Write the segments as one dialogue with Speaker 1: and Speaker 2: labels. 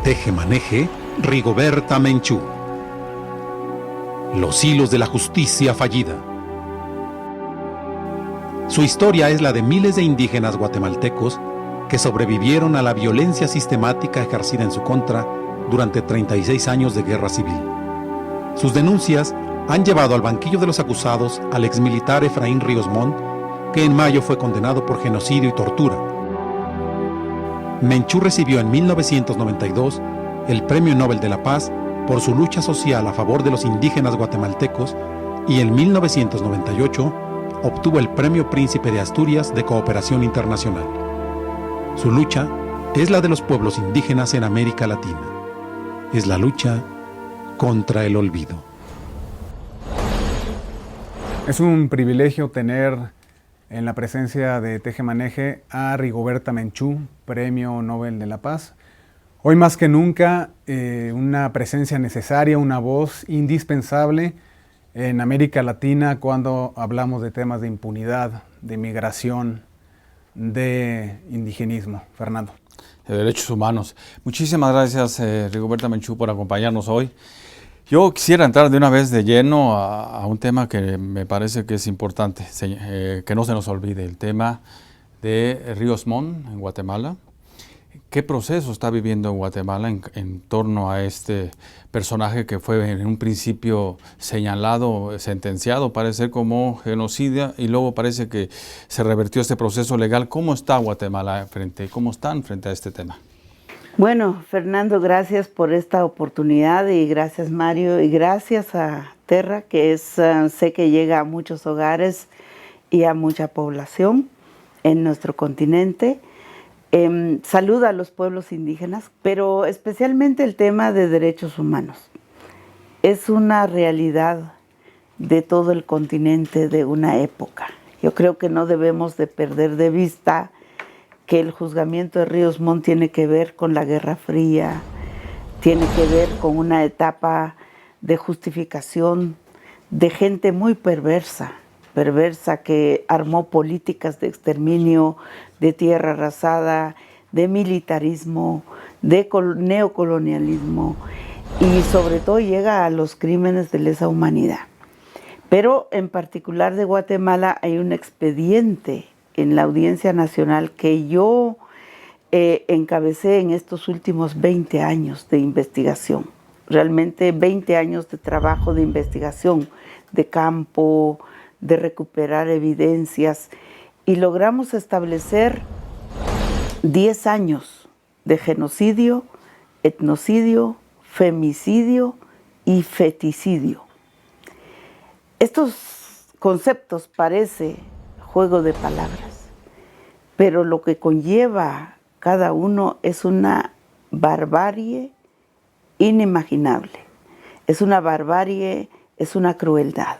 Speaker 1: Teje-maneje, Rigoberta Menchú. Los hilos de la justicia fallida. Su historia es la de miles de indígenas guatemaltecos que sobrevivieron a la violencia sistemática ejercida en su contra durante 36 años de guerra civil. Sus denuncias han llevado al banquillo de los acusados al exmilitar Efraín Ríos Montt, que en mayo fue condenado por genocidio y tortura. Menchú recibió en 1992 el Premio Nobel de la Paz por su lucha social a favor de los indígenas guatemaltecos y en 1998 obtuvo el Premio Príncipe de Asturias de Cooperación Internacional. Su lucha es la de los pueblos indígenas en América Latina. Es la lucha contra el olvido.
Speaker 2: Es un privilegio tener en la presencia de Teje-maneje a Rigoberta Menchú, Premio Nobel de la Paz. Hoy más que nunca, una presencia necesaria, una voz indispensable en América Latina cuando hablamos de temas de impunidad, de migración, de indigenismo. Fernando.
Speaker 3: De derechos humanos. Muchísimas gracias, Rigoberta Menchú, por acompañarnos hoy. Yo quisiera entrar de una vez de lleno a un tema que me parece que es importante, que no se nos olvide, el tema de Ríos Montt en Guatemala. ¿Qué proceso está viviendo en Guatemala en torno a este personaje que fue en un principio señalado, sentenciado, parece como genocida, y luego parece que se revertió este proceso legal? ¿Cómo está Guatemala cómo están frente a este tema?
Speaker 4: Bueno, Fernando, gracias por esta oportunidad y gracias, Mario, y gracias a Terra, que sé que llega a muchos hogares y a mucha población en nuestro continente. Saluda a los pueblos indígenas, pero especialmente el tema de derechos humanos. Es una realidad de todo el continente de una época. Yo creo que no debemos de perder de vista que el juzgamiento de Ríos Montt tiene que ver con la Guerra Fría, tiene que ver con una etapa de justificación de gente muy perversa que armó políticas de exterminio, de tierra arrasada, de militarismo, de neocolonialismo y sobre todo llega a los crímenes de lesa humanidad. Pero en particular de Guatemala hay un expediente en la Audiencia Nacional que yo encabecé en estos últimos 20 años de investigación. Realmente 20 años de trabajo de investigación, de campo, de recuperar evidencias, y logramos establecer 10 años de genocidio, etnocidio, femicidio y feticidio. Estos conceptos parece juego de palabras, pero lo que conlleva cada uno es una barbarie inimaginable. Es una barbarie, es una crueldad.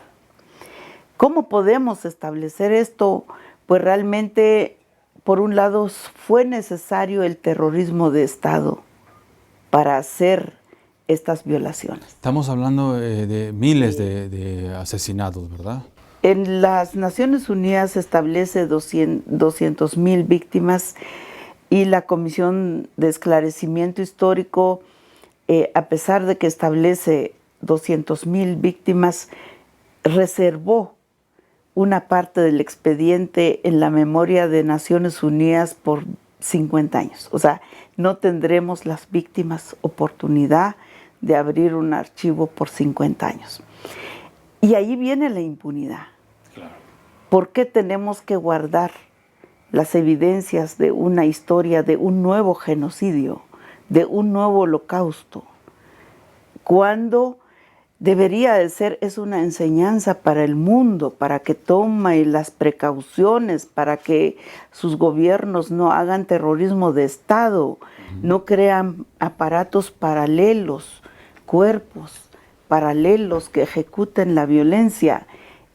Speaker 4: ¿Cómo podemos establecer esto? Pues realmente, por un lado, fue necesario el terrorismo de Estado para hacer estas violaciones.
Speaker 3: Estamos hablando de miles de asesinatos, ¿verdad?
Speaker 4: En las Naciones Unidas se establece 200,000 víctimas y la Comisión de Esclarecimiento Histórico, a pesar de que establece 200,000 víctimas, reservó una parte del expediente en la memoria de Naciones Unidas por 50 años. O sea, no tendremos las víctimas oportunidad de abrir un archivo por 50 años. Y ahí viene la impunidad. Claro. ¿Por qué tenemos que guardar las evidencias de una historia, de un nuevo genocidio, de un nuevo holocausto, cuando debería de ser, es una enseñanza para el mundo, para que tome las precauciones, para que sus gobiernos no hagan terrorismo de Estado, no crean aparatos paralelos, cuerpos paralelos que ejecuten la violencia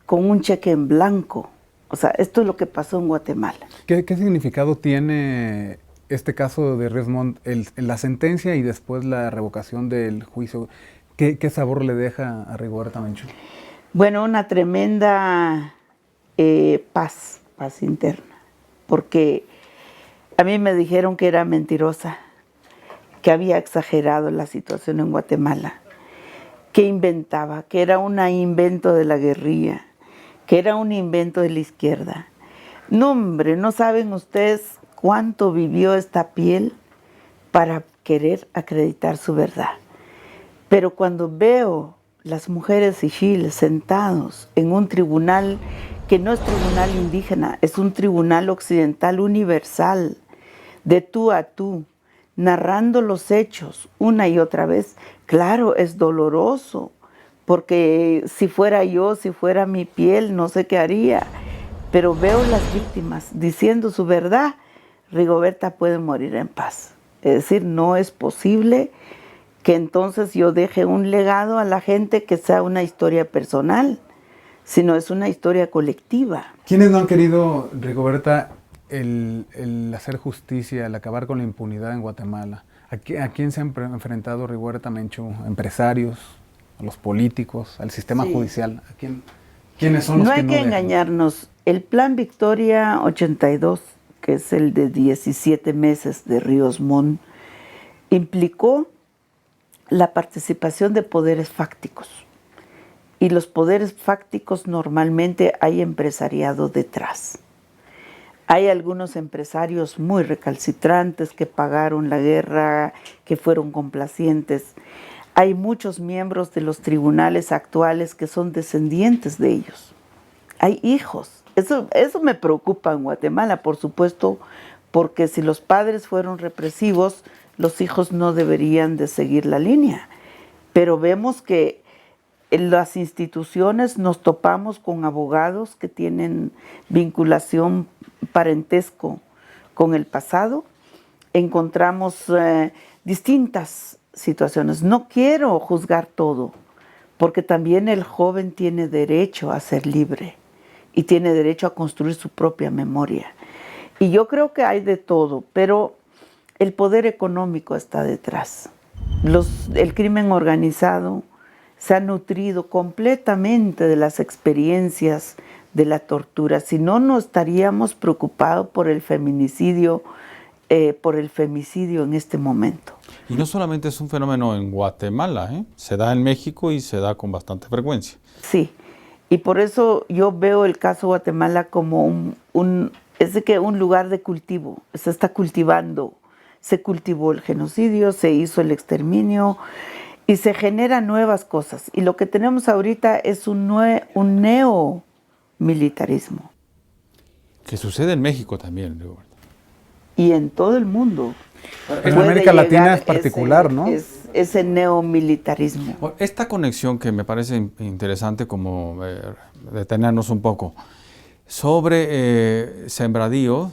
Speaker 4: con un cheque en blanco? O sea, esto es lo que pasó en Guatemala.
Speaker 2: ¿Qué significado tiene este caso de Ríos Montt, la sentencia y después la revocación del juicio? ¿Qué sabor le deja a Rigoberta Menchú?
Speaker 4: Bueno, una tremenda paz interna, porque a mí me dijeron que era mentirosa, que había exagerado la situación en Guatemala, que inventaba, que era un invento de la guerrilla, que era un invento de la izquierda. No, hombre, no saben ustedes cuánto vivió esta piel para querer acreditar su verdad. Pero cuando veo las mujeres sijiles sentados en un tribunal que no es tribunal indígena, es un tribunal occidental universal, de tú a tú, narrando los hechos una y otra vez, claro, es doloroso, porque si fuera yo, si fuera mi piel, no sé qué haría, pero veo las víctimas diciendo su verdad, Rigoberta puede morir en paz. Es decir, no es posible que entonces yo deje un legado a la gente que sea una historia personal, sino es una historia colectiva.
Speaker 2: ¿Quiénes no han querido, Rigoberta, el hacer justicia, el acabar con la impunidad en Guatemala? ¿A quién se han enfrentado Rigoberta Menchú? ¿Empresarios? ¿A los políticos? ¿Al sistema judicial? ¿Quiénes son los que no dejan?
Speaker 4: No hay que engañarnos. El Plan Victoria 82, que es el de 17 meses de Ríos Montt, implicó la participación de poderes fácticos. Y los poderes fácticos normalmente hay empresariado detrás. Hay algunos empresarios muy recalcitrantes que pagaron la guerra, que fueron complacientes. Hay muchos miembros de los tribunales actuales que son descendientes de ellos. Hay hijos. Eso me preocupa en Guatemala, por supuesto, porque si los padres fueron represivos, los hijos no deberían de seguir la línea. Pero vemos que en las instituciones nos topamos con abogados que tienen vinculación, parentesco con el pasado. Encontramos distintas situaciones. No quiero juzgar todo, porque también el joven tiene derecho a ser libre y tiene derecho a construir su propia memoria. Y yo creo que hay de todo, pero el poder económico está detrás. El crimen organizado se ha nutrido completamente de las experiencias de la tortura. Si no, no estaríamos preocupados por el femicidio en este momento.
Speaker 3: Y no solamente es un fenómeno en Guatemala, se da en México y se da con bastante frecuencia.
Speaker 4: Sí, y por eso yo veo el caso Guatemala como un lugar de cultivo. Se está cultivando, se cultivó el genocidio, se hizo el exterminio y se generan nuevas cosas. Y lo que tenemos ahorita es un neomilitarismo.
Speaker 3: Que sucede en México también, Rigoberta.
Speaker 4: Y en todo el mundo.
Speaker 2: En América Latina es particular, ¿no?
Speaker 4: Ese neomilitarismo.
Speaker 3: Esta conexión que me parece interesante como detenernos un poco sobre sembradío,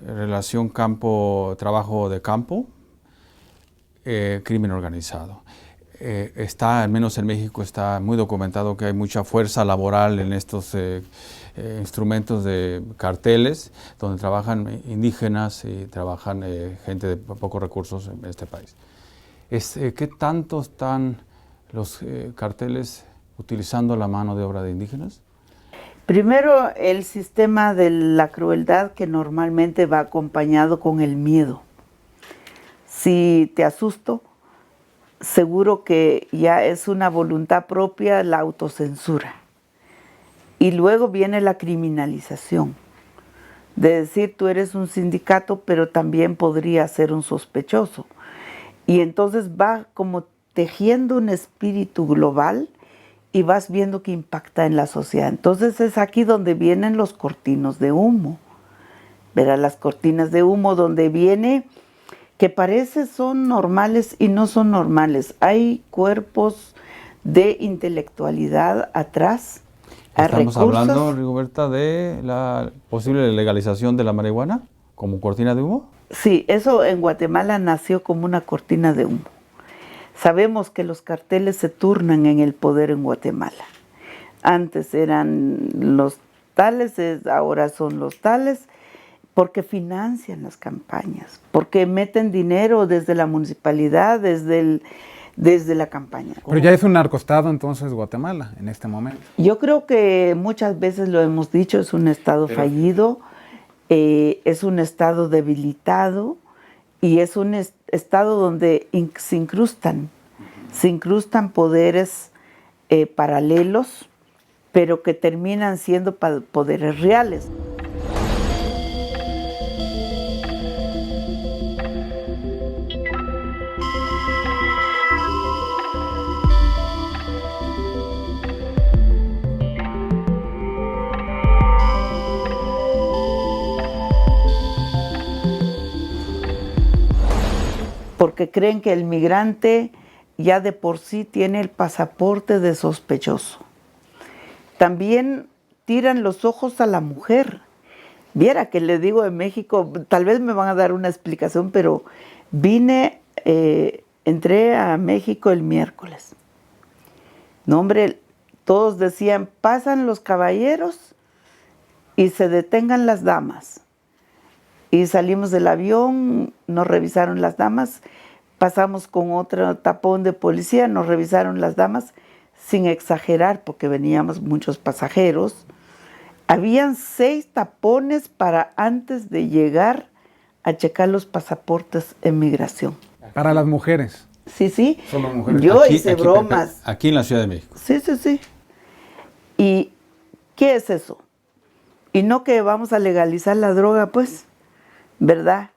Speaker 3: relación trabajo de campo, crimen organizado. Al menos en México está muy documentado que hay mucha fuerza laboral en estos instrumentos de carteles, donde trabajan indígenas y trabajan gente de pocos recursos en este país. ¿Qué tanto están los carteles utilizando la mano de obra de indígenas?
Speaker 4: Primero, el sistema de la crueldad que normalmente va acompañado con el miedo. Si te asusto, seguro que ya es una voluntad propia la autocensura. Y luego viene la criminalización, de decir tú eres un sindicato, pero también podría ser un sospechoso. Y entonces va como tejiendo un espíritu global y vas viendo que impacta en la sociedad. Entonces es aquí donde vienen los cortinos de humo. Verás las cortinas de humo donde viene que parece son normales y no son normales. Hay cuerpos de intelectualidad atrás.
Speaker 3: ¿Estamos hablando, Rigoberta, de la posible legalización de la marihuana como cortina de humo?
Speaker 4: Sí, eso en Guatemala nació como una cortina de humo. Sabemos que los carteles se turnan en el poder en Guatemala. Antes eran los tales, ahora son los tales, porque financian las campañas, porque meten dinero desde la municipalidad, desde la campaña.
Speaker 2: Pero ya es un narcoestado entonces Guatemala en este momento.
Speaker 4: Yo creo que muchas veces lo hemos dicho, es un estado fallido, es un estado debilitado y es un estado donde se incrustan poderes paralelos, pero que terminan siendo poderes reales. Porque creen que el migrante ya de por sí tiene el pasaporte de sospechoso. También tiran los ojos a la mujer. Viera que le digo de México, tal vez me van a dar una explicación, pero entré a México el miércoles. No, hombre, todos decían, pasan los caballeros y se detengan las damas. Y salimos del avión, nos revisaron las damas, pasamos con otro tapón de policía, nos revisaron las damas, sin exagerar, porque veníamos muchos pasajeros. Habían 6 tapones para antes de llegar a checar los pasaportes en migración.
Speaker 2: Para las mujeres.
Speaker 4: Sí, sí.
Speaker 2: Solo mujeres.
Speaker 4: Yo hice bromas.
Speaker 3: Aquí en la Ciudad de México.
Speaker 4: Sí, sí, sí. ¿Y qué es eso? Y no que vamos a legalizar la droga, pues, ¿verdad?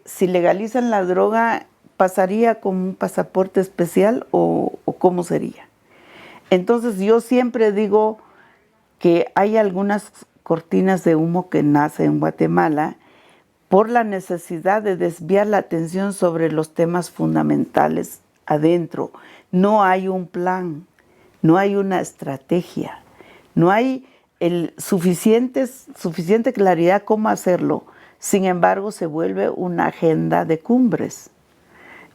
Speaker 4: Si legalizan la droga, ¿pasaría con un pasaporte especial o cómo sería? Entonces yo siempre digo que hay algunas cortinas de humo que nacen en Guatemala por la necesidad de desviar la atención sobre los temas fundamentales adentro. No hay un plan, no hay una estrategia, no hay suficiente claridad cómo hacerlo. Sin embargo, se vuelve una agenda de cumbres.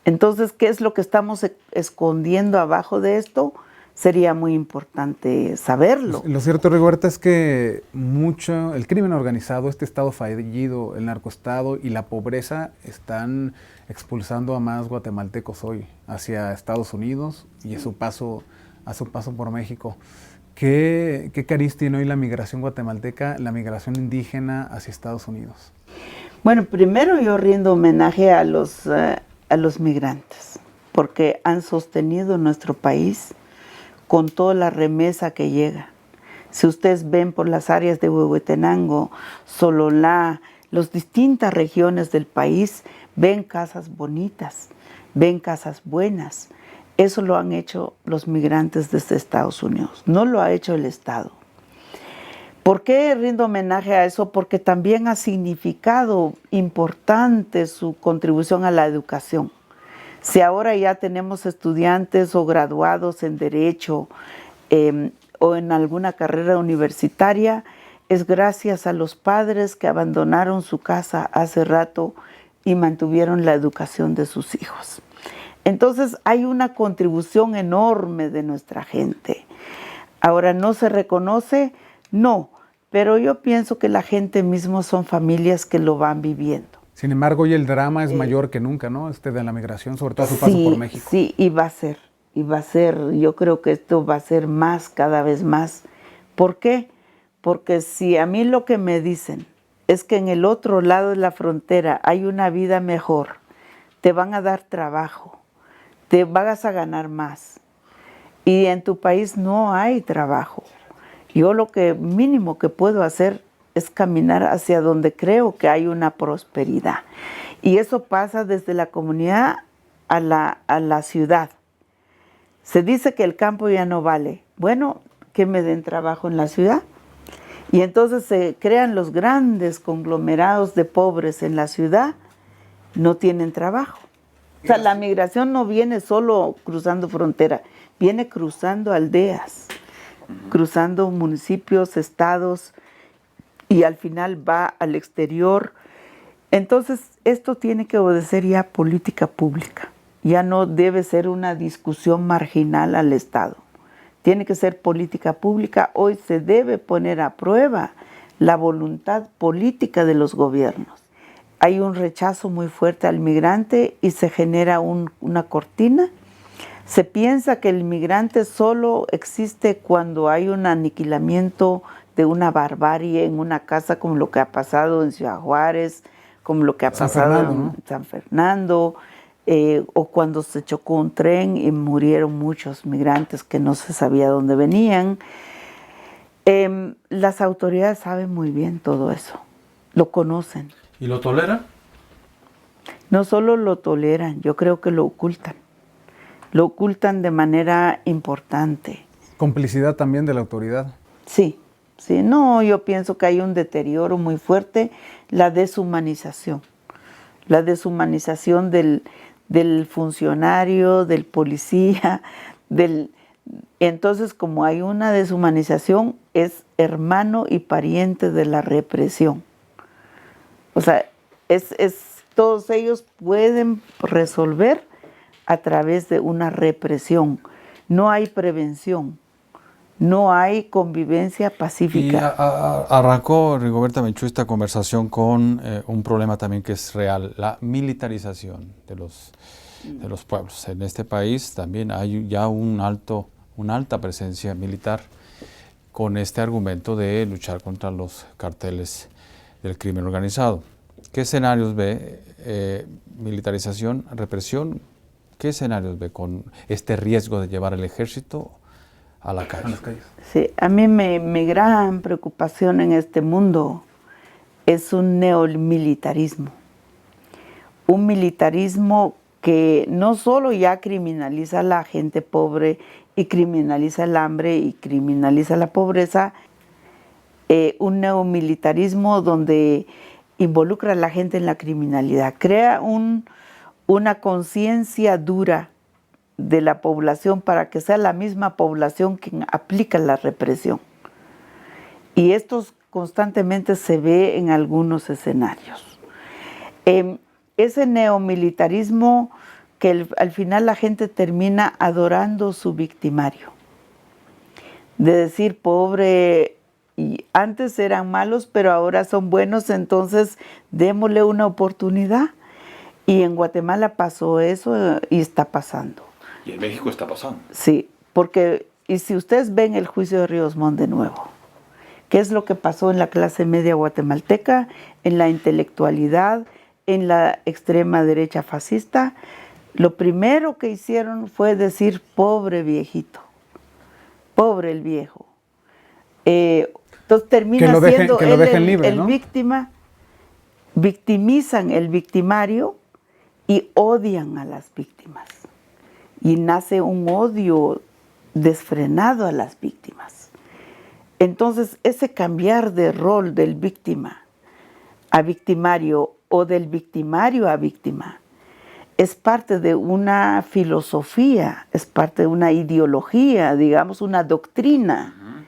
Speaker 4: Entonces, ¿qué es lo que estamos escondiendo abajo de esto? Sería muy importante saberlo.
Speaker 2: Lo cierto, Rigoberta, es que el crimen organizado, este estado fallido, el narcoestado y la pobreza están expulsando a más guatemaltecos hoy hacia Estados Unidos y a su paso por México. ¿Qué cariz tiene hoy la migración guatemalteca, la migración indígena hacia Estados Unidos?
Speaker 4: Bueno, primero yo rindo homenaje a los migrantes, porque han sostenido nuestro país con toda la remesa que llega. Si ustedes ven por las áreas de Huehuetenango, Sololá, las distintas regiones del país, ven casas bonitas, ven casas buenas. Eso lo han hecho los migrantes desde Estados Unidos, no lo ha hecho el Estado. ¿Por qué rindo homenaje a eso? Porque también ha significado importante su contribución a la educación. Si ahora ya tenemos estudiantes o graduados en Derecho o en alguna carrera universitaria, es gracias a los padres que abandonaron su casa hace rato y mantuvieron la educación de sus hijos. Entonces hay una contribución enorme de nuestra gente. Ahora, ¿no se reconoce? No, pero yo pienso que la gente mismo son familias que lo van viviendo.
Speaker 2: Sin embargo, hoy el drama es mayor que nunca, ¿no? De la migración, sobre todo a su paso por México.
Speaker 4: Sí, y va a ser, yo creo que esto va a ser más, cada vez más. ¿Por qué? Porque si a mí lo que me dicen es que en el otro lado de la frontera hay una vida mejor, te van a dar trabajo, te vas a ganar más, y en tu país no hay trabajo. Yo lo mínimo que puedo hacer es caminar hacia donde creo que hay una prosperidad. Y eso pasa desde la comunidad a la ciudad. Se dice que el campo ya no vale. Bueno, que me den trabajo en la ciudad. Y entonces se crean los grandes conglomerados de pobres en la ciudad, no tienen trabajo. O sea, la migración no viene solo cruzando frontera, viene cruzando aldeas, cruzando municipios, estados, y al final va al exterior. Entonces, esto tiene que obedecer ya política pública. Ya no debe ser una discusión marginal al Estado. Tiene que ser política pública. Hoy se debe poner a prueba la voluntad política de los gobiernos. Hay un rechazo muy fuerte al migrante y se genera una cortina. Se piensa que el migrante solo existe cuando hay un aniquilamiento de una barbarie en una casa, como lo que ha pasado en Ciudad Juárez, como lo que ha
Speaker 2: San
Speaker 4: pasado
Speaker 2: Fernando,
Speaker 4: en
Speaker 2: ¿no?
Speaker 4: San Fernando, o cuando se chocó un tren y murieron muchos migrantes que no se sabía dónde venían. Las autoridades saben muy bien todo eso, lo conocen.
Speaker 3: ¿Y lo toleran?
Speaker 4: No solo lo toleran, yo creo que lo ocultan de manera importante.
Speaker 2: Complicidad también de la autoridad.
Speaker 4: Sí, sí, no, yo pienso que hay un deterioro muy fuerte, la deshumanización del funcionario, del policía, entonces como hay una deshumanización, es hermano y pariente de la represión. O sea, todos ellos pueden resolver a través de una represión. No hay prevención, no hay convivencia pacífica.
Speaker 3: Y arrancó Rigoberta Menchú esta conversación con un problema también que es real, la militarización de los pueblos. En este país también hay ya una alta presencia militar con este argumento de luchar contra los carteles del crimen organizado. ¿Qué escenarios ve? Militarización, represión. ¿Qué escenarios ve con este riesgo de llevar el ejército a la calle?
Speaker 4: Sí, a mí mi gran preocupación en este mundo es un neomilitarismo. Un militarismo que no solo ya criminaliza a la gente pobre y criminaliza el hambre y criminaliza la pobreza, un neomilitarismo donde involucra a la gente en la criminalidad, crea una conciencia dura de la población para que sea la misma población quien aplica la represión. Y esto constantemente se ve en algunos escenarios. Ese neomilitarismo que al final la gente termina adorando su victimario. De decir, pobre, y antes eran malos, pero ahora son buenos, entonces démosle una oportunidad. Y en Guatemala pasó eso y está pasando.
Speaker 3: Y en México está pasando.
Speaker 4: Sí, porque, y si ustedes ven el juicio de Ríos Montt de nuevo, ¿qué es lo que pasó en la clase media guatemalteca, en la intelectualidad, en la extrema derecha fascista? Lo primero que hicieron fue decir, pobre viejito, pobre el viejo. Entonces termina siendo él el víctima, victimizan el victimario y odian a las víctimas. Y nace un odio desfrenado a las víctimas. Entonces, ese cambiar de rol del víctima a victimario o del victimario a víctima es parte de una filosofía, es parte de una ideología, digamos, una doctrina.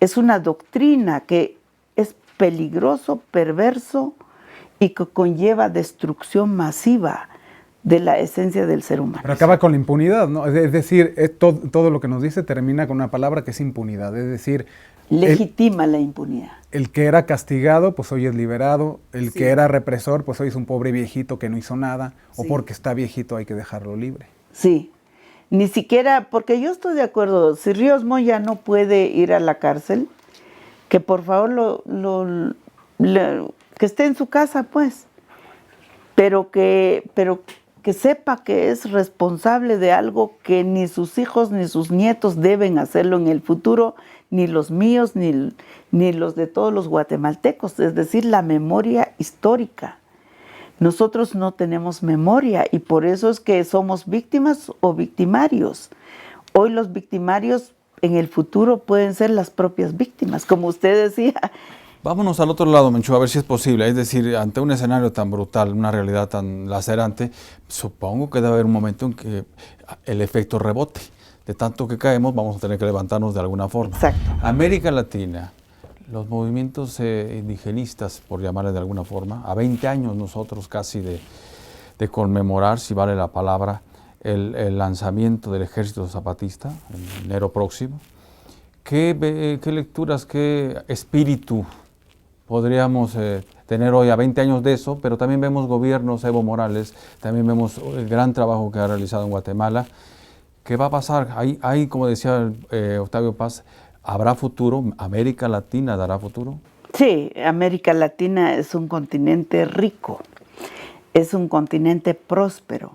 Speaker 4: Es una doctrina que es peligroso, perverso y que conlleva destrucción masiva de la esencia del ser humano.
Speaker 2: Pero acaba con la impunidad, ¿no? Es decir, todo lo que nos dice termina con una palabra que es impunidad. Es decir,
Speaker 4: legitima la impunidad.
Speaker 2: El que era castigado, pues hoy es liberado. El
Speaker 4: Sí.
Speaker 2: que era represor, pues hoy es un pobre viejito que no hizo nada.
Speaker 4: Sí.
Speaker 2: O porque está viejito hay que dejarlo libre.
Speaker 4: Sí. Ni siquiera, porque yo estoy de acuerdo, si Ríos Montt ya no puede ir a la cárcel, que por favor que esté en su casa, pues. Pero que sepa que es responsable de algo que ni sus hijos ni sus nietos deben hacerlo en el futuro, ni los míos, ni los de todos los guatemaltecos, es decir, la memoria histórica. Nosotros no tenemos memoria y por eso es que somos víctimas o victimarios. Hoy los victimarios en el futuro pueden ser las propias víctimas, como usted decía.
Speaker 3: Vámonos al otro lado, Menchú, a ver si es posible. Es decir, ante un escenario tan brutal, una realidad tan lacerante, supongo que debe haber un momento en que el efecto rebote. De tanto que caemos, vamos a tener que levantarnos de alguna forma.
Speaker 4: Exacto.
Speaker 3: América Latina, los movimientos indigenistas, por llamarle de alguna forma, a 20 años nosotros casi de conmemorar, si vale la palabra, el lanzamiento del Ejército Zapatista en enero próximo. ¿Qué lecturas, qué espíritu podríamos tener hoy a 20 años de eso? Pero también vemos gobiernos, Evo Morales, también vemos el gran trabajo que ha realizado en Guatemala. ¿Qué va a pasar? Ahí, como decía Octavio Paz, ¿habrá futuro? ¿América Latina dará futuro?
Speaker 4: Sí, América Latina es un continente rico, es un continente próspero,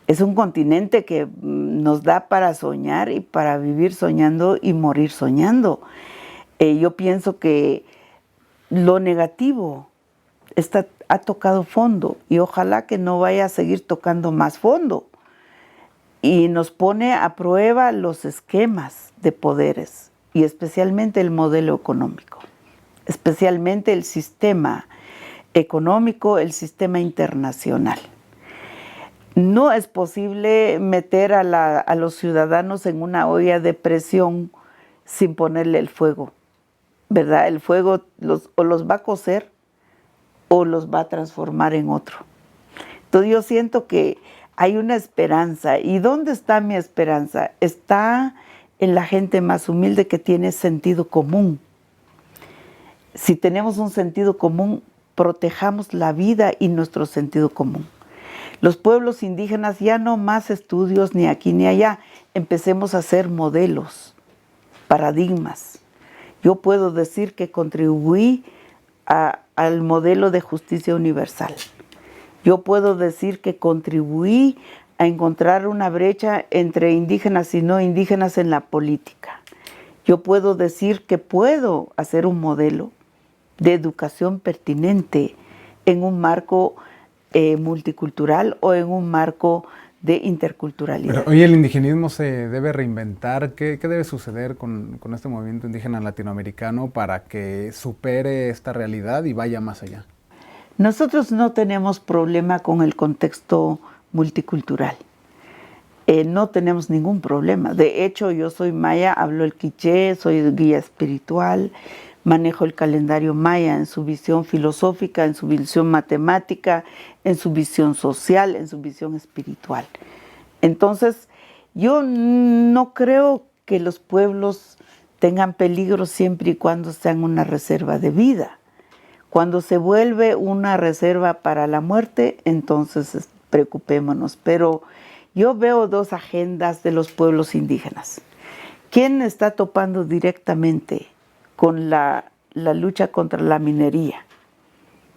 Speaker 4: es un continente que nos da para soñar y para vivir soñando y morir soñando. Yo pienso que lo negativo ha tocado fondo y ojalá que no vaya a seguir tocando más fondo. Y nos pone a prueba los esquemas de poderes y especialmente el modelo económico, especialmente el sistema económico, el sistema internacional. No es posible meter a los ciudadanos en una olla de presión sin ponerle el fuego, ¿verdad? El fuego o los va a cocer o los va a transformar en otro. Entonces yo siento que hay una esperanza. ¿Y dónde está mi esperanza? Está en la gente más humilde que tiene sentido común. Si tenemos un sentido común, protejamos la vida y nuestro sentido común. Los pueblos indígenas ya no más estudios ni aquí ni allá. Empecemos a hacer modelos, paradigmas. Yo puedo decir que contribuí al modelo de justicia universal. Yo puedo decir que contribuí a encontrar una brecha entre indígenas y no indígenas en la política. Yo puedo decir que puedo hacer un modelo de educación pertinente en un marco multicultural o en un marco de interculturalidad.
Speaker 2: Pero hoy el indigenismo se debe reinventar. ¿Qué debe suceder con este movimiento indígena latinoamericano para que supere esta realidad y vaya más allá?
Speaker 4: Nosotros no tenemos problema con el contexto multicultural. No tenemos ningún problema. De hecho, yo soy maya, hablo el quiché, soy guía espiritual, manejo el calendario maya en su visión filosófica, en su visión matemática, en su visión social, en su visión espiritual. Entonces, yo no creo que los pueblos tengan peligro siempre y cuando sean una reserva de vida. Cuando se vuelve una reserva para la muerte, entonces preocupémonos. Pero yo veo dos agendas de los pueblos indígenas. ¿Quién está topando directamente con la lucha contra la minería?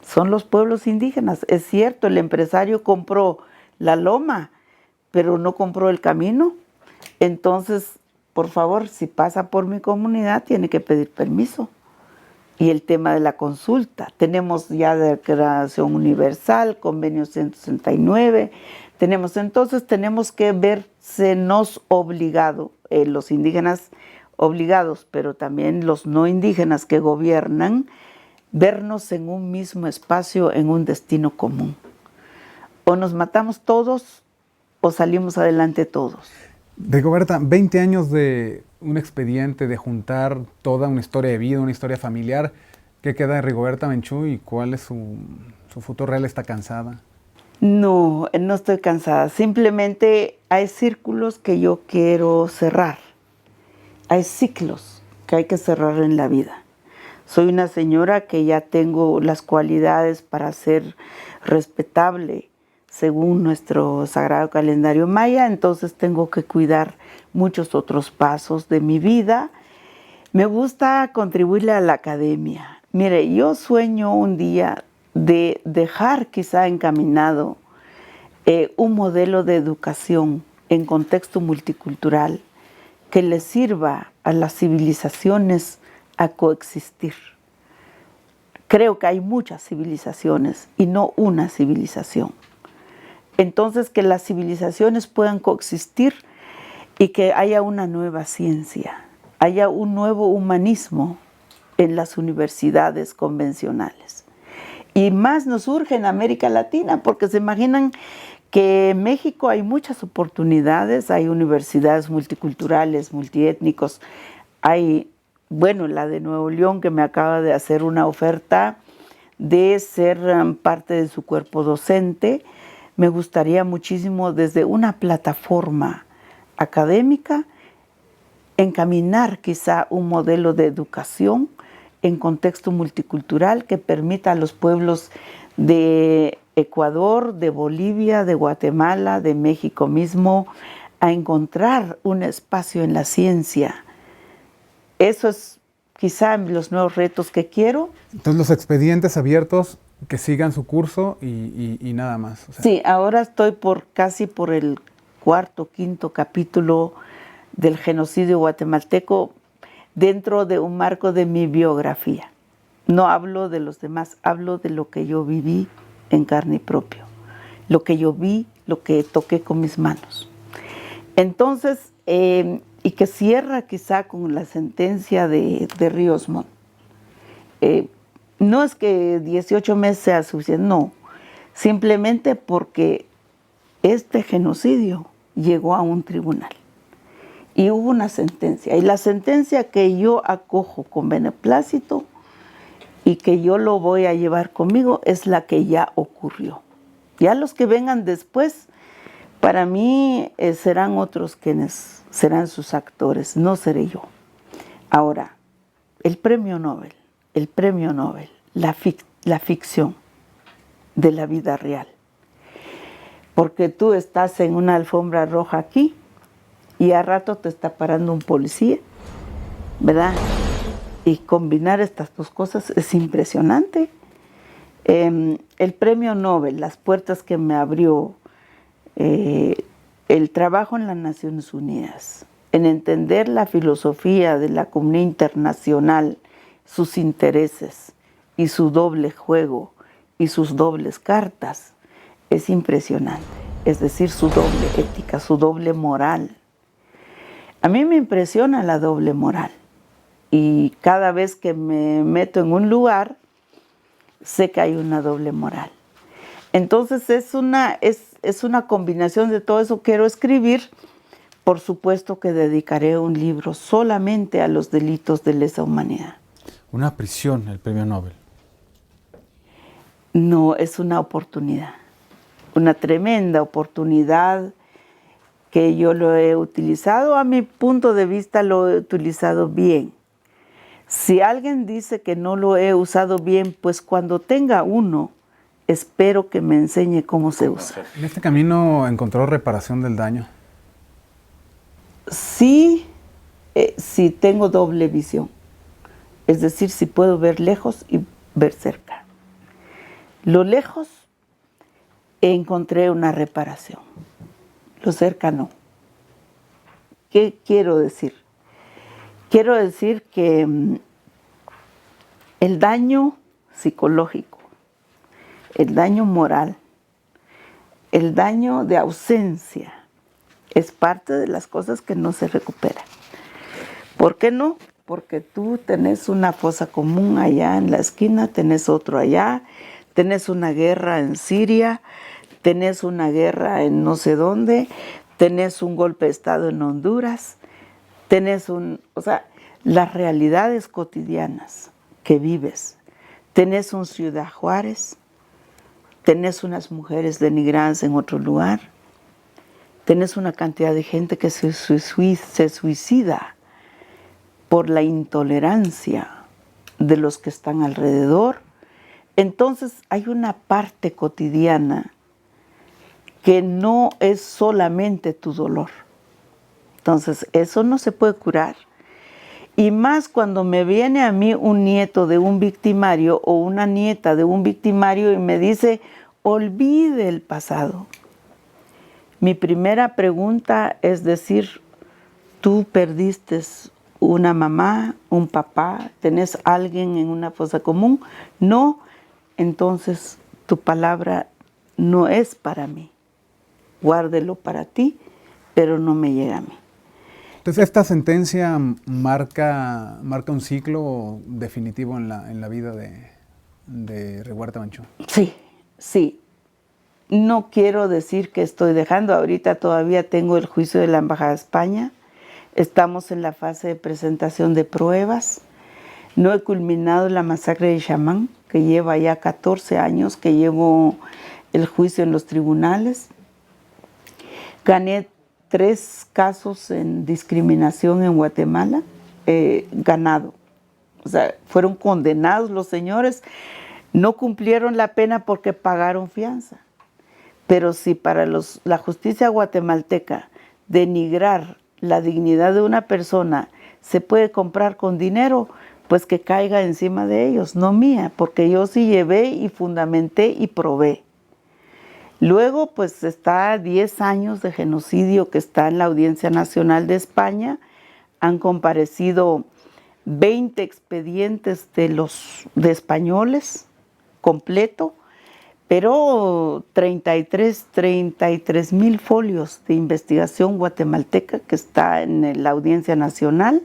Speaker 4: Son los pueblos indígenas. Es cierto, el empresario compró la loma, pero no compró el camino. Entonces, por favor, si pasa por mi comunidad, tiene que pedir permiso. Y el tema de la consulta. Tenemos ya Declaración Universal, Convenio 169. Entonces tenemos que versenos obligados, los indígenas obligados, pero también los no indígenas que gobiernan, vernos en un mismo espacio, en un destino común. O nos matamos todos o salimos adelante todos.
Speaker 2: Rigoberta, 20 años de un expediente de juntar toda una historia de vida, una historia familiar. ¿Qué queda de Rigoberta Menchú y cuál es su futuro real? ¿Está cansada?
Speaker 4: No, no estoy cansada. Simplemente hay círculos que yo quiero cerrar. Hay ciclos que hay que cerrar en la vida. Soy una señora que ya tengo las cualidades para ser respetable según nuestro sagrado calendario maya, entonces tengo que cuidar muchos otros pasos de mi vida. Me gusta contribuirle a la academia. Mire, yo sueño un día de dejar quizá encaminado un modelo de educación en contexto multicultural que le sirva a las civilizaciones a coexistir. Creo que hay muchas civilizaciones y no una civilización. Entonces, que las civilizaciones puedan coexistir y que haya una nueva ciencia, haya un nuevo humanismo en las universidades convencionales. Y más nos urge en América Latina, porque se imaginan que en México hay muchas oportunidades, hay universidades multiculturales, multiétnicos, hay, bueno, la de Nuevo León que me acaba de hacer una oferta de ser parte de su cuerpo docente. Me gustaría muchísimo desde una plataforma académica encaminar quizá un modelo de educación en contexto multicultural que permita a los pueblos de Ecuador, de Bolivia, de Guatemala, de México mismo, a encontrar un espacio en la ciencia. Eso es quizá los nuevos retos que quiero.
Speaker 2: Entonces los expedientes abiertos que sigan su curso y nada más. O sea.
Speaker 4: Sí, ahora estoy casi por el cuarto, quinto capítulo del genocidio guatemalteco dentro de un marco de mi biografía. No hablo de los demás, hablo de lo que yo viví en carne propia, lo que yo vi, lo que toqué con mis manos. Entonces, y que cierra quizá con la sentencia de Ríos Montt. No es que 18 meses sea suficiente, no, simplemente porque este genocidio llegó a un tribunal y hubo una sentencia, y la sentencia que yo acojo con beneplácito y que yo lo voy a llevar conmigo es la que ya ocurrió. Ya los que vengan después, para mí serán otros quienes serán sus actores, no seré yo. Ahora, el premio Nobel, la ficción de la vida real. Porque tú estás en una alfombra roja aquí y a rato te está parando un policía, ¿verdad? Y combinar estas dos cosas es impresionante. El premio Nobel, las puertas que me abrió el trabajo en las Naciones Unidas, en entender la filosofía de la comunidad internacional, sus intereses y su doble juego y sus dobles cartas, es impresionante. Es decir, su doble ética, su doble moral. A mí me impresiona la doble moral. Y cada vez que me meto en un lugar, sé que hay una doble moral. Entonces es una combinación de todo eso. Quiero escribir, por supuesto que dedicaré un libro solamente a los delitos de lesa humanidad.
Speaker 3: Una prisión, el premio Nobel.
Speaker 4: No, es una oportunidad, una tremenda oportunidad que yo lo he utilizado, a mi punto de vista lo he utilizado bien. Si alguien dice que no lo he usado bien, pues cuando tenga uno, espero que me enseñe cómo se usa.
Speaker 2: ¿En este camino encontró reparación del daño?
Speaker 4: Sí, sí tengo doble visión. Es decir, si puedo ver lejos y ver cerca. Lo lejos encontré una reparación. Lo cerca no. ¿Qué quiero decir? Quiero decir que el daño psicológico, el daño moral, el daño de ausencia es parte de las cosas que no se recuperan. ¿Por qué no? Porque tú tenés una fosa común allá en la esquina, tenés otro allá, tenés una guerra en Siria, tenés una guerra en no sé dónde, tenés un golpe de Estado en Honduras, o sea, las realidades cotidianas que vives. Tenés un Ciudad Juárez, tenés unas mujeres denigradas en otro lugar, tenés una cantidad de gente que se suicida por la intolerancia de los que están alrededor. Entonces hay una parte cotidiana que no es solamente tu dolor. Entonces eso no se puede curar. Y más cuando me viene a mí un nieto de un victimario o una nieta de un victimario y me dice, olvide el pasado. Mi primera pregunta es decir, tú perdiste una mamá, un papá, ¿tenés alguien en una fosa común? No, entonces tu palabra no es para mí. Guárdelo para ti, pero no me llega a mí.
Speaker 2: Entonces, ¿esta sentencia marca un ciclo definitivo en la vida de Rigoberta Menchú?
Speaker 4: Sí, sí. No quiero decir que estoy dejando. Ahorita todavía tengo el juicio de la Embajada de España. Estamos en la fase de presentación de pruebas. No he culminado la masacre de Chamán, que lleva ya 14 años que llevo el juicio en los tribunales. Gané 3 casos en discriminación en Guatemala, ganado. O sea, fueron condenados los señores, no cumplieron la pena porque pagaron fianza. Pero si para la justicia guatemalteca denigrar la dignidad de una persona se puede comprar con dinero, pues que caiga encima de ellos, no mía, porque yo sí llevé y fundamenté y probé. Luego, pues está 10 años de genocidio que está en la Audiencia Nacional de España. Han comparecido 20 expedientes de españoles completo, pero 33,000 folios de investigación guatemalteca que está en la Audiencia Nacional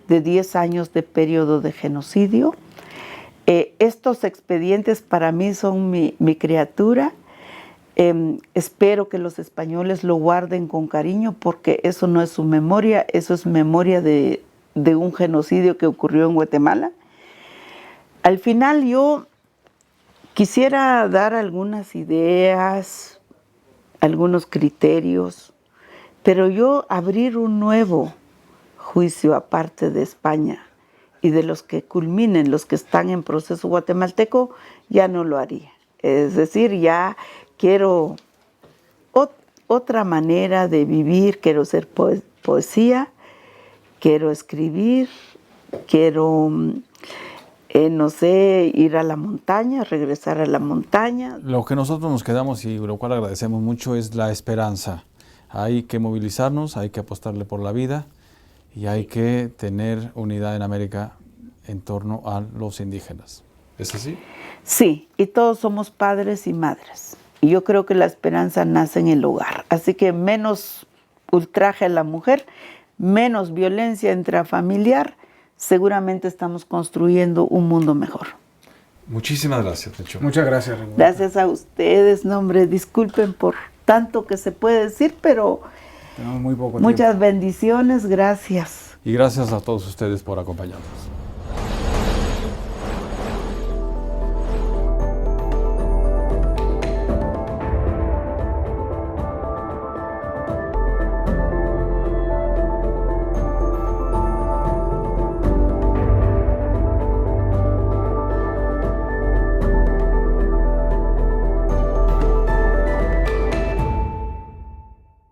Speaker 4: de 10 años de periodo de genocidio. Estos expedientes para mí son mi criatura. Espero que los españoles lo guarden con cariño porque eso no es su memoria, eso es memoria de un genocidio que ocurrió en Guatemala. Al final yo quisiera dar algunas ideas, algunos criterios, pero yo abrir un nuevo juicio aparte de España y de los que culminen, los que están en proceso guatemalteco, ya no lo haría. Es decir, ya quiero otra manera de vivir, quiero hacer poesía, quiero escribir, quiero, no sé, ir a la montaña, regresar a la montaña.
Speaker 3: Lo que nosotros nos quedamos y lo cual agradecemos mucho es la esperanza. Hay que movilizarnos, hay que apostarle por la vida y hay que tener unidad en América en torno a los indígenas. ¿Es así?
Speaker 4: Sí, y todos somos padres y madres. Y yo creo que la esperanza nace en el hogar. Así que menos ultraje a la mujer, menos violencia intrafamiliar, seguramente estamos construyendo un mundo mejor.
Speaker 3: Muchísimas gracias, Menchú.
Speaker 2: Muchas gracias, Rigoberta.
Speaker 4: Gracias a ustedes, no, hombre, disculpen por tanto que se puede decir, pero
Speaker 2: Tenemos muy poco
Speaker 4: muchas
Speaker 2: tiempo.
Speaker 4: bendiciones, gracias.
Speaker 3: Y gracias a todos ustedes por acompañarnos.